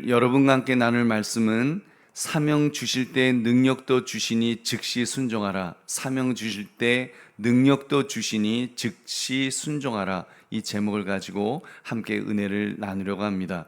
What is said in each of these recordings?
여러분과 함께 나눌 말씀은 사명 주실 때 능력도 주시니 즉시 순종하라. 사명 주실 때 능력도 주시니 즉시 순종하라. 이 제목을 가지고 함께 은혜를 나누려고 합니다.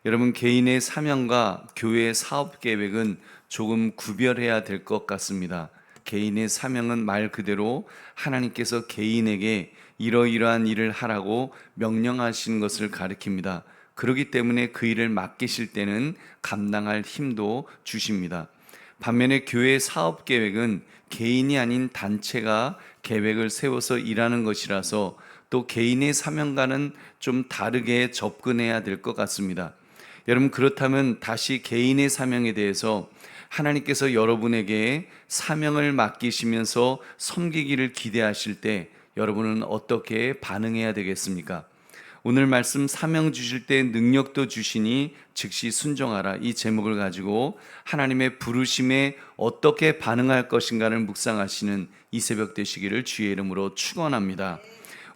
여러분, 개인의 사명과 교회의 사업 계획은 조금 구별해야 될 것 같습니다. 개인의 사명은 말 그대로 하나님께서 개인에게 이러이러한 일을 하라고 명령하신 것을 가리킵니다. 그렇기 때문에 그 일을 맡기실 때는 감당할 힘도 주십니다. 반면에 교회 사업 계획은 개인이 아닌 단체가 계획을 세워서 일하는 것이라서 또 개인의 사명과는 좀 다르게 접근해야 될 것 같습니다. 여러분, 그렇다면 다시 개인의 사명에 대해서 하나님께서 여러분에게 사명을 맡기시면서 섬기기를 기대하실 때 여러분은 어떻게 반응해야 되겠습니까? 오늘 말씀 사명 주실 때 능력도 주시니 즉시 순종하라, 이 제목을 가지고 하나님의 부르심에 어떻게 반응할 것인가를 묵상하시는 이 새벽 되시기를 주의 이름으로 축원합니다.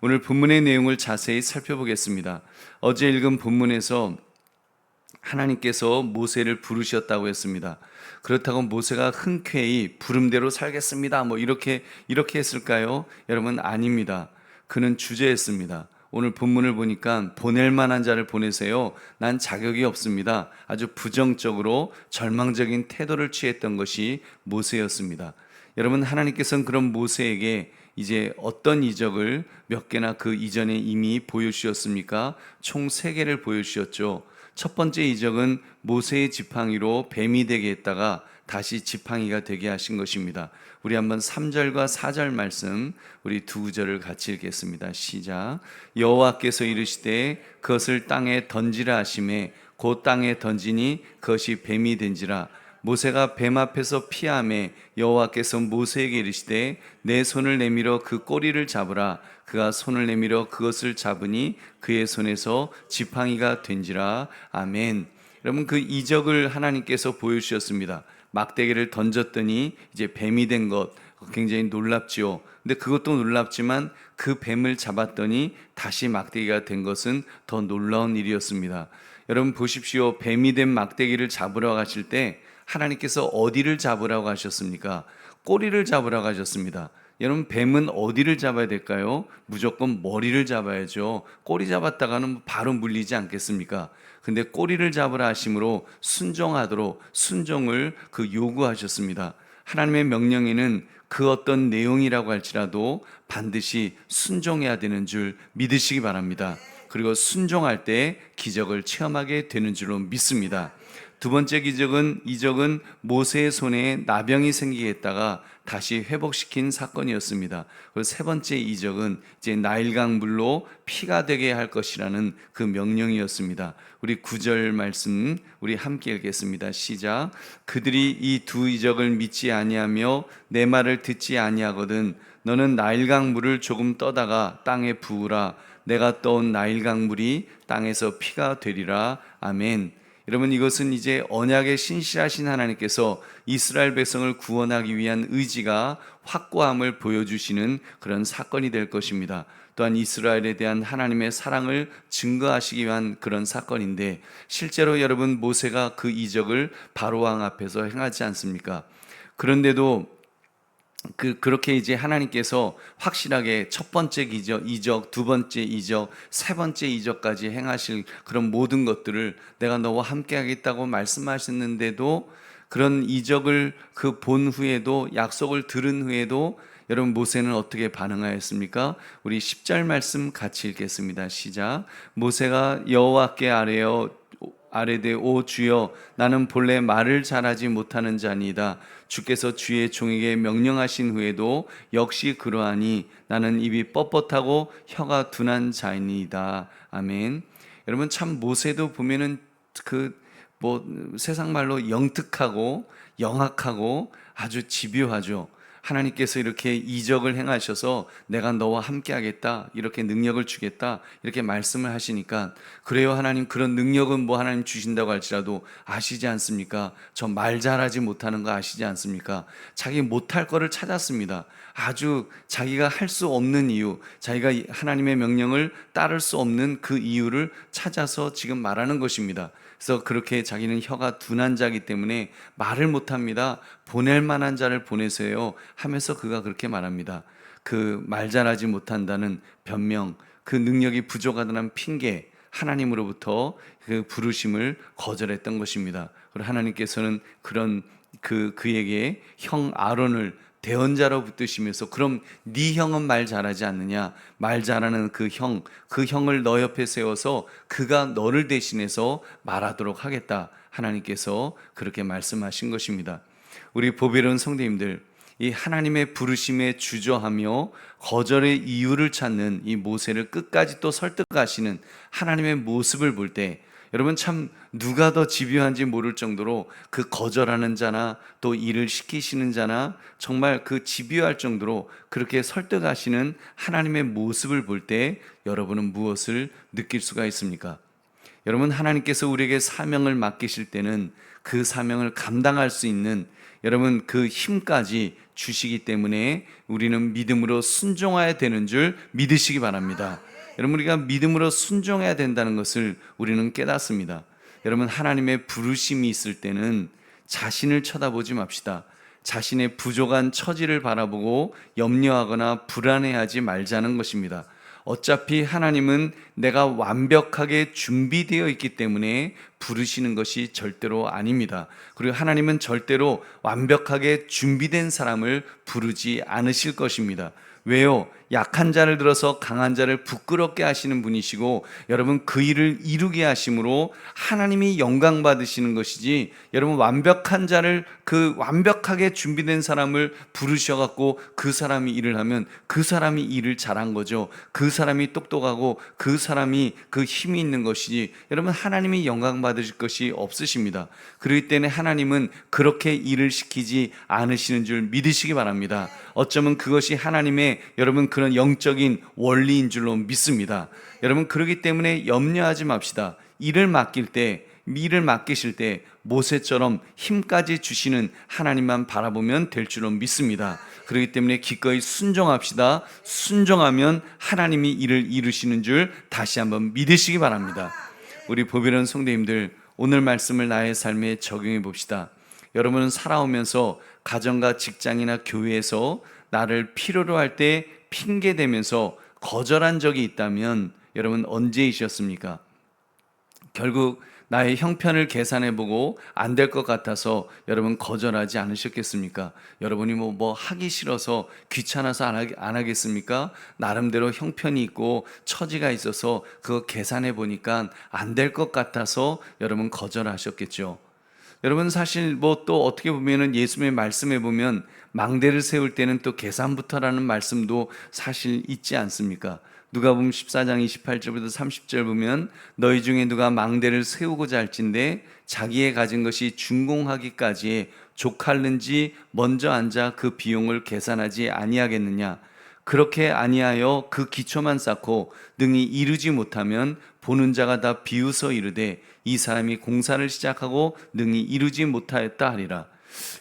오늘 본문의 내용을 자세히 살펴보겠습니다. 어제 읽은 본문에서 하나님께서 모세를 부르셨다고 했습니다. 그렇다고 모세가 흔쾌히 부름대로 살겠습니다 이렇게 했을까요? 여러분, 아닙니다. 그는 주저했습니다. 오늘 본문을 보니까 보낼 만한 자를 보내세요. 난 자격이 없습니다. 아주 부정적으로 절망적인 태도를 취했던 것이 모세였습니다. 여러분, 하나님께서는 그런 모세에게 이제 어떤 이적을 몇 개나 그 이전에 이미 보여주셨습니까? 총 3개를 보여주셨죠. 첫 번째 이적은 모세의 지팡이로 뱀이 되게 했다가 다시 지팡이가 되게 하신 것입니다. 우리 한번 3절과 4절 말씀, 우리 두 구절을 같이 읽겠습니다. 시작. 여호와께서 이르시되 그것을 땅에 던지라 하시매 곧 땅에 던지니 그것이 뱀이 된지라. 모세가 뱀 앞에서 피하매 여호와께서 모세에게 이르시되 내 손을 내밀어 그 꼬리를 잡으라. 그가 손을 내밀어 그것을 잡으니 그의 손에서 지팡이가 된지라. 아멘. 여러분, 그 이적을 하나님께서 보여주셨습니다. 막대기를 던졌더니 이제 뱀이 된 것, 굉장히 놀랍지요. 근데 그것도 놀랍지만 그 뱀을 잡았더니 다시 막대기가 된 것은 더 놀라운 일이었습니다. 여러분 보십시오. 뱀이 된 막대기를 잡으러 가실 때 하나님께서 어디를 잡으라고 하셨습니까? 꼬리를 잡으라고 하셨습니다. 여러분, 뱀은 어디를 잡아야 될까요? 무조건 머리를 잡아야죠. 꼬리 잡았다가는 바로 물리지 않겠습니까? 근데 꼬리를 잡으라 하심으로 순종하도록 순종을 요구하셨습니다. 하나님의 명령에는 그 어떤 내용이라고 할지라도 반드시 순종해야 되는 줄 믿으시기 바랍니다. 그리고 순종할 때 기적을 체험하게 되는 줄로 믿습니다. 두 번째 이적은 모세의 손에 나병이 생기게 했다가 다시 회복시킨 사건이었습니다. 그리고 세 번째 이적은 이제 나일강 물로 피가 되게 할 것이라는 그 명령이었습니다. 우리 9절 말씀 우리 함께 읽겠습니다. 시작. 그들이 이 두 이적을 믿지 아니하며 내 말을 듣지 아니하거든 너는 나일강 물을 조금 떠다가 땅에 부으라. 내가 떠온 나일강 물이 땅에서 피가 되리라. 아멘. 여러분, 이것은 이제 언약에 신실하신 하나님께서 이스라엘 백성을 구원하기 위한 의지가 확고함을 보여주시는 그런 사건이 될 것입니다. 또한 이스라엘에 대한 하나님의 사랑을 증거하시기 위한 그런 사건인데, 실제로 여러분 모세가 그 이적을 바로왕 앞에서 행하지 않습니까? 그런데도 그렇게 이제 하나님께서 확실하게 첫 번째 이적, 두 번째 이적, 세 번째 이적까지 행하실 그런 모든 것들을 내가 너와 함께 하겠다고 말씀하셨는데도, 그런 이적을 본 후에도, 약속을 들은 후에도 여러분 모세는 어떻게 반응하였습니까? 우리 10절 말씀 같이 읽겠습니다. 시작. 모세가 여호와께 아뢰되 오 주여 나는 본래 말을 잘하지 못하는 자니이다. 주께서 주의 종에게 명령하신 후에도 역시 그러하니 나는 입이 뻣뻣하고 혀가 둔한 자이니이다. 아멘. 여러분, 참 모세도 보면은 세상 말로 영특하고 영악하고 아주 집요하죠. 하나님께서 이렇게 이적을 행하셔서 내가 너와 함께 하겠다, 이렇게 능력을 주겠다, 이렇게 말씀을 하시니까, 그래요 하나님, 그런 능력은 하나님 주신다고 할지라도 아시지 않습니까? 저 말 잘하지 못하는 거 아시지 않습니까? 자기 못할 거를 찾았습니다. 아주 자기가 할 수 없는 이유, 자기가 하나님의 명령을 따를 수 없는 그 이유를 찾아서 지금 말하는 것입니다. 그래서 그렇게 자기는 혀가 둔한 자이기 때문에 말을 못합니다. 보낼 만한 자를 보내세요 하면서 그가 그렇게 말합니다. 그 말 잘하지 못한다는 변명, 그 능력이 부족하다는 핑계, 하나님으로부터 그 부르심을 거절했던 것입니다. 그리고 하나님께서는 그에게 형 아론을 대언자로 붙드시면서 그럼 네 형은 말 잘하지 않느냐? 말 잘하는 그 형을 너 옆에 세워서 그가 너를 대신해서 말하도록 하겠다. 하나님께서 그렇게 말씀하신 것입니다. 우리 보배로운 성도님들, 이 하나님의 부르심에 주저하며 거절의 이유를 찾는 이 모세를 끝까지 또 설득하시는 하나님의 모습을 볼 때 여러분 참 누가 더 집요한지 모를 정도로 그 거절하는 자나 또 일을 시키시는 자나 정말 그 집요할 정도로 그렇게 설득하시는 하나님의 모습을 볼 때 여러분은 무엇을 느낄 수가 있습니까? 여러분, 하나님께서 우리에게 사명을 맡기실 때는 그 사명을 감당할 수 있는 여러분 그 힘까지 주시기 때문에 우리는 믿음으로 순종해야 되는 줄 믿으시기 바랍니다. 여러분, 우리가 믿음으로 순종해야 된다는 것을 우리는 깨닫습니다. 여러분, 하나님의 부르심이 있을 때는 자신을 쳐다보지 맙시다. 자신의 부족한 처지를 바라보고 염려하거나 불안해하지 말자는 것입니다. 어차피 하나님은 내가 완벽하게 준비되어 있기 때문에 부르시는 것이 절대로 아닙니다. 그리고 하나님은 절대로 완벽하게 준비된 사람을 부르지 않으실 것입니다. 왜요? 약한 자를 들어서 강한 자를 부끄럽게 하시는 분이시고 여러분 그 일을 이루게 하심으로 하나님이 영광 받으시는 것이지 여러분 완벽한 자를 그 완벽하게 준비된 사람을 부르셔갖고 그 사람이 일을 하면 그 사람이 일을 잘한 거죠. 그 사람이 똑똑하고 그 사람이 그 힘이 있는 것이지 여러분 하나님이 영광 받으실 것이 없으십니다. 그렇기 때문에 하나님은 그렇게 일을 시키지 않으시는 줄 믿으시기 바랍니다. 어쩌면 그것이 하나님의 여러분 그런 영적인 원리인 줄로 믿습니다. 여러분 그렇기 때문에 염려하지 맙시다. 일을 맡기실 때 모세처럼 힘까지 주시는 하나님만 바라보면 될 줄로 믿습니다. 그렇기 때문에 기꺼이 순종합시다. 순종하면 하나님이 일을 이루시는 줄 다시 한번 믿으시기 바랍니다. 우리 보배로운 성도님들, 오늘 말씀을 나의 삶에 적용해 봅시다. 여러분은 살아오면서 가정과 직장이나 교회에서 나를 필요로 할 때 핑계대면서 거절한 적이 있다면 여러분 언제이셨습니까? 결국 나의 형편을 계산해보고 안 될 것 같아서 여러분 거절하지 않으셨겠습니까? 여러분이 뭐 하기 싫어서 귀찮아서 안 하겠습니까? 나름대로 형편이 있고 처지가 있어서 그거 계산해보니까 안 될 것 같아서 여러분 거절하셨겠죠. 여러분 사실 또 어떻게 보면은 예수님의 말씀에 보면 망대를 세울 때는 또 계산부터라는 말씀도 사실 있지 않습니까? 누가복음 14장 28절부터 30절 보면 너희 중에 누가 망대를 세우고자 할진대 자기의 가진 것이 준공하기까지에 족할는지 먼저 앉아 그 비용을 계산하지 아니하겠느냐. 그렇게 아니하여 그 기초만 쌓고 능히 이루지 못하면 보는 자가 다 비웃어 이르되 이 사람이 공사를 시작하고 능히 이루지 못하였다 하리라.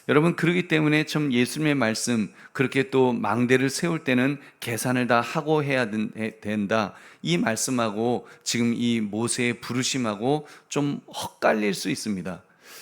여러분 그러기 때문에 참 예수님의 말씀 그렇게 또 망대를 세울 때는 계산을 다 하고 해야 된다 이 말씀하고 지금 이 모세의 부르심하고 좀 헛갈릴 수 있습니다.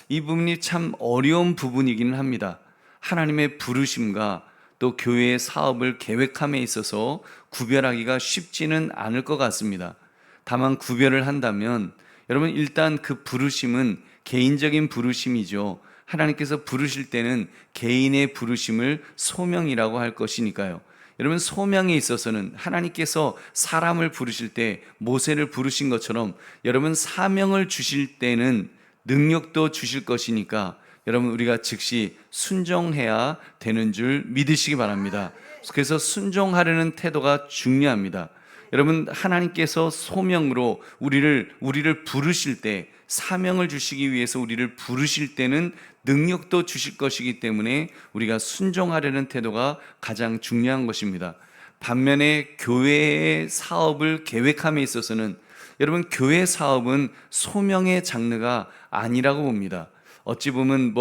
이 부분이 참 어려운 부분이기는 합니다. 하나님의 부르심과 또 교회의 사업을 계획함에 있어서 구별하기가 쉽지는 않을 것 같습니다. 다만 구별을 한다면 여러분 일단 그 부르심은 개인적인 부르심이죠. 하나님께서 부르실 때는 개인의 부르심을 소명이라고 할 것이니까요. 여러분 소명에 있어서는 하나님께서 사람을 부르실 때 모세를 부르신 것처럼 여러분 사명을 주실 때는 능력도 주실 것이니까 여러분 우리가 즉시 순종해야 되는 줄 믿으시기 바랍니다. 그래서 순종하려는 태도가 중요합니다. 여러분 하나님께서 소명으로 우리를 부르실 때 사명을 주시기 위해서 우리를 부르실 때는 능력도 주실 것이기 때문에 우리가 순종하려는 태도가 가장 중요한 것입니다. 반면에 교회의 사업을 계획함에 있어서는 여러분 교회 사업은 소명의 장르가 아니라고 봅니다. 어찌 보면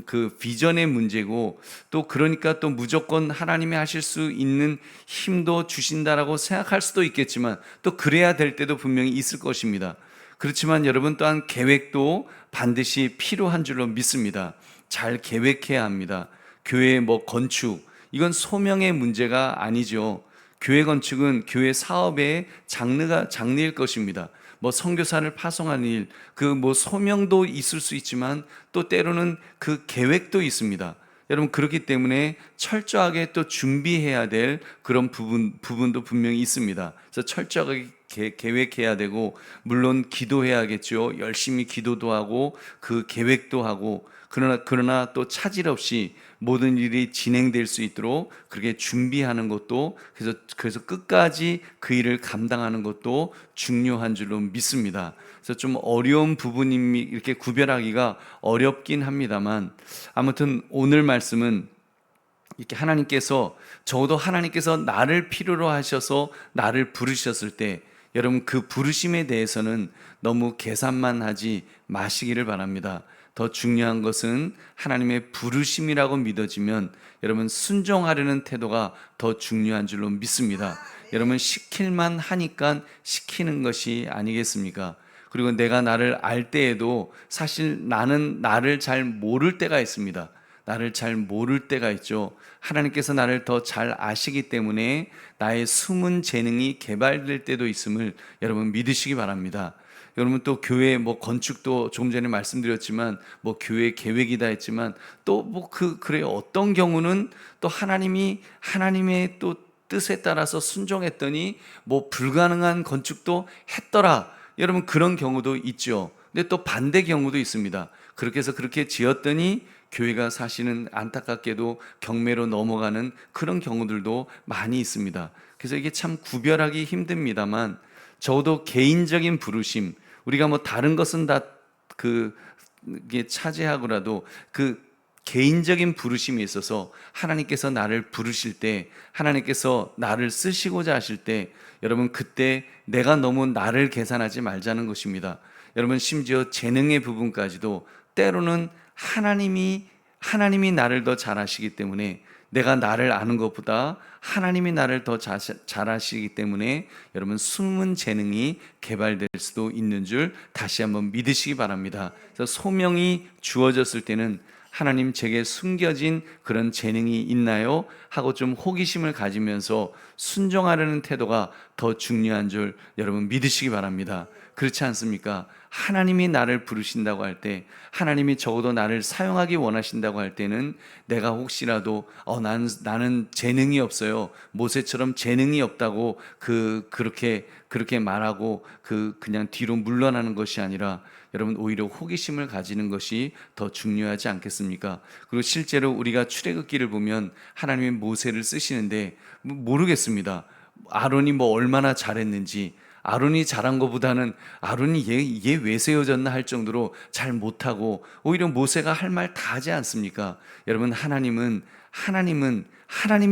그 비전의 문제고 또 그러니까 또 무조건 하나님이 하실 수 있는 힘도 주신다라고 생각할 수도 있겠지만 또 그래야 될 때도 분명히 있을 것입니다. 그렇지만 여러분 또한 계획도 반드시 필요한 줄로 믿습니다. 잘 계획해야 합니다. 교회 건축, 이건 소명의 문제가 아니죠. 교회 건축은 교회 사업의 장르일 것입니다. 선교사를 파송하는 일, 소명도 있을 수 있지만 또 때로는 그 계획도 있습니다. 여러분, 그렇기 때문에 철저하게 또 준비해야 될 그런 부분도 분명히 있습니다. 그래서 철저하게 계획해야 되고, 물론 기도해야겠죠. 열심히 기도도 하고 그 계획도 하고, 그러나 또 차질 없이 모든 일이 진행될 수 있도록 그렇게 준비하는 것도, 그래서 끝까지 그 일을 감당하는 것도 중요한 줄로 믿습니다. 그래서 좀 어려운 부분이 이렇게 구별하기가 어렵긴 합니다만, 아무튼 오늘 말씀은 이렇게 적어도 하나님께서 나를 필요로 하셔서 나를 부르셨을 때, 여러분 그 부르심에 대해서는 너무 계산만 하지 마시기를 바랍니다. 더 중요한 것은 하나님의 부르심이라고 믿어지면 여러분 순종하려는 태도가 더 중요한 줄로 믿습니다. 여러분 시킬만 하니까 시키는 것이 아니겠습니까? 그리고 내가 나를 알 때에도 사실 나는 나를 잘 모를 때가 있습니다. 나를 잘 모를 때가 있죠. 하나님께서 나를 더 잘 아시기 때문에 나의 숨은 재능이 개발될 때도 있음을 여러분 믿으시기 바랍니다. 여러분 또 교회 건축도 조금 전에 말씀드렸지만 교회 계획이다 했지만 또 그래요. 어떤 경우는 또 하나님의 또 뜻에 따라서 순종했더니 불가능한 건축도 했더라. 여러분 그런 경우도 있죠. 근데 또 반대 경우도 있습니다. 그렇게 해서 그렇게 지었더니 교회가 사실은 안타깝게도 경매로 넘어가는 그런 경우들도 많이 있습니다. 그래서 이게 참 구별하기 힘듭니다만, 적어도 개인적인 부르심, 우리가 다른 것은 다 그게 차지하고라도 그 개인적인 부르심에 있어서 하나님께서 나를 부르실 때, 하나님께서 나를 쓰시고자 하실 때, 여러분 그때 내가 너무 나를 계산하지 말자는 것입니다. 여러분 심지어 재능의 부분까지도 때로는 하나님이 나를 더 잘 아시기 때문에, 내가 나를 아는 것보다 하나님이 나를 더 잘 아시기 때문에 여러분 숨은 재능이 개발될 수도 있는 줄 다시 한번 믿으시기 바랍니다. 그래서 소명이 주어졌을 때는 하나님 제게 숨겨진 그런 재능이 있나요? 하고 좀 호기심을 가지면서 순종하려는 태도가 더 중요한 줄 여러분 믿으시기 바랍니다. 그렇지 않습니까? 하나님이 나를 부르신다고 할 때, 하나님이 적어도 나를 사용하기 원하신다고 할 때는 내가 혹시라도 나는 재능이 없어요, 모세처럼 재능이 없다고 그렇게 말하고 그냥 뒤로 물러나는 것이 아니라 여러분 오히려 호기심을 가지는 것이 더 중요하지 않겠습니까? 그리고 실제로 우리가 출애굽기를 보면 하나님이 모세를 쓰시는데 모르겠습니다. 아론이 얼마나 잘했는지, 아론이 잘한 것보다는 아론이 얘 왜 세워졌나 할 정도로 잘 못하고 오히려 모세가 할 말 다 하지 않습니까? 여러분 하나님이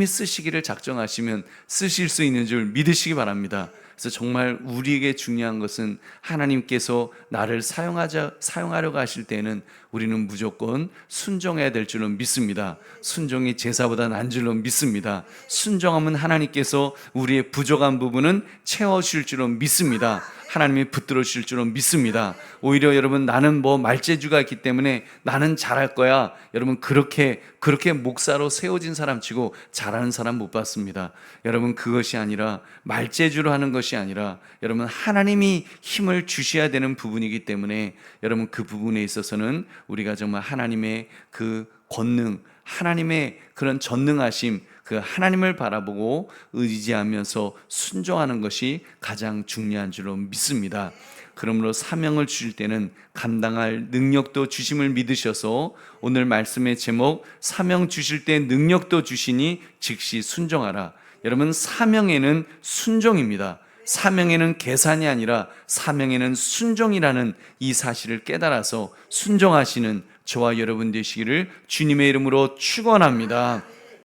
쓰시기를 작정하시면 쓰실 수 있는 줄 믿으시기 바랍니다. 그래서 정말 우리에게 중요한 것은 하나님께서 나를 사용하려고 하실 때는 우리는 무조건 순종해야 될 줄로 믿습니다. 순종이 제사보다 난 줄로 믿습니다. 순종하면 하나님께서 우리의 부족한 부분은 채워주실 줄로 믿습니다. 하나님이 붙들어 주실 줄은 믿습니다. 오히려 여러분 나는 말재주가 있기 때문에 나는 잘할 거야, 여러분 그렇게 목사로 세워진 사람 치고 잘하는 사람 못 봤습니다. 여러분 그것이 아니라, 말재주로 하는 것이 아니라 여러분 하나님이 힘을 주셔야 되는 부분이기 때문에 여러분 그 부분에 있어서는 우리가 정말 하나님의 그 권능, 하나님의 그런 전능하심, 그 하나님을 바라보고 의지하면서 순종하는 것이 가장 중요한 줄로 믿습니다. 그러므로 사명을 주실 때는 감당할 능력도 주심을 믿으셔서 오늘 말씀의 제목, 사명 주실 때 능력도 주시니 즉시 순종하라. 여러분 사명에는 순종입니다. 사명에는 계산이 아니라 사명에는 순종이라는 이 사실을 깨달아서 순종하시는 저와 여러분 되시기를 주님의 이름으로 축원합니다.